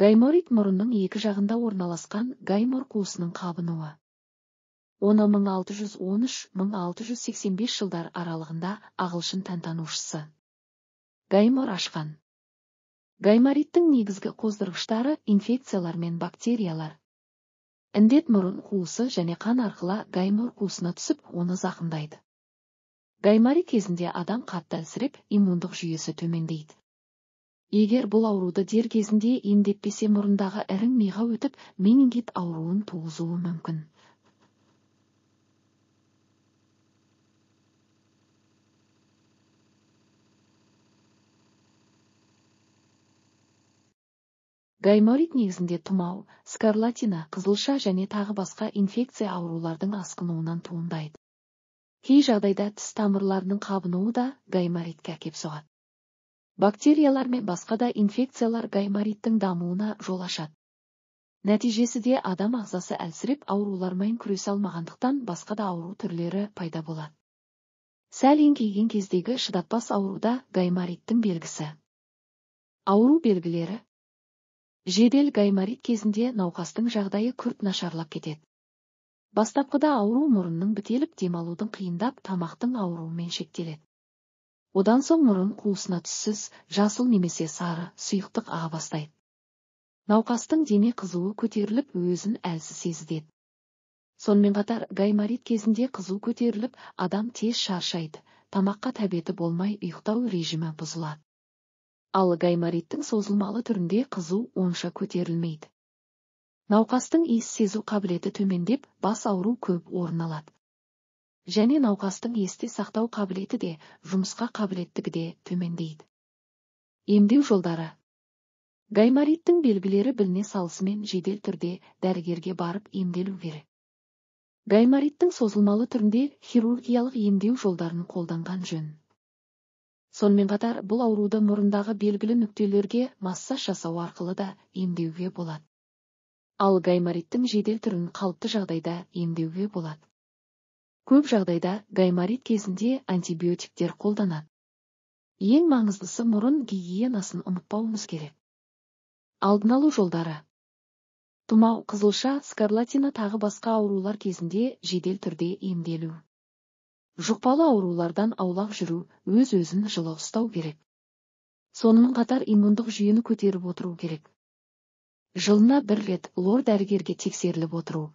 Гайморит мұрынның екі жағында орналасқан гаймор қуысының қабынуы. Оны 1613-1685 жылдар аралығында ағылшын тәнтанушысы Гаймор ашқан. Гаймориттің негізгі қоздырғыштары инфекциялар мен бактериялар. Індет мұрын қуысы және қан арқылы гаймор қуысына түсіп, оны зақымдайды. Гайморит кезінде адам қатты әлсіреп, иммундық жүйесі төмендейді. Егер бұл ауруды дер кезінде емдетпесе, мұрындағы ірің миға өтіп, менингит ауруын туғызуы мүмкін. Гайморит негізінде тұмау, скарлатина, қызылша және тағы басқа инфекция аурулардың асқынуынан туындайды. Кей жағдайда тіс тамырларының қабынуы да гайморитке әкеп соғады. Бактериялар мен басқа да инфекциялар гаймориттің дамуына жол ашады. Нәтижесінде адам ағзасы әлсіреп, аурулармен күресе алмағандықтан басқа да ауру түрлері пайда болады. Сәл еңкейген кездегі шыдатпас ауруда гаймориттің белгісі. Ауру белгілері. Жедел гайморит кезінде науқастың жағдайы күрт нашарлап кетеді. Бастапқыда ауру мұрынның бітеліп, демалудың қиындап, тамақтың ауруымен шектеледі. Одан соң мұрын қуысына түссіз, жасыл немесе сары сұйықтық аға бастайды. Науқастың дене қызуы көтеріліп, өзін әлсіз сезінеді. Сонымен қатар гайморит кезінде қызу көтеріліп, адам тез шаршайды, тамаққа тәбеті болмай, ұйықтау режимі бұзылады. Ал гаймориттің созылмалы түрінде қызу онша көтерілмейді. Науқастың иіс сезу қабілеті төмендеп, бас ауру көп орын алады. Және науқастың есте сақтау қабілеті де, жұмысқа қабілеттігі де төмендейді. Емдеу жолдары. Гаймориттің белгілері біліне салысымен жедел түрде дәрігерге барып емделу керек. Гаймориттің созылмалы түрінде хирургиялық емдеу жолдарын қолданған жөн. Сонымен қатар бұл ауруды мұрындағы белгілі нүктелерге массаж жасау арқылы да емдеуге болады. Ал гаймориттің жедел түрін қалыпты жағдайда емдеуге болады. Көп жағдайда гайморит кезінде антибиотиктер қолданады. Ең маңыздысы мұрын гигиенасын ұмытпауымыз керек. Алдын алу жолдары. Тұмау, қызылша, скарлатина тағы басқа аурулар кезінде жедел түрде емделу. Жұқпалы аурулардан аулақ жүру, өз-өзін жылы ұстау керек. Сонымен қатар иммундық жүйені көтеріп отыру керек. Жылына бір рет лор дәрігерге тексеріліп отыру.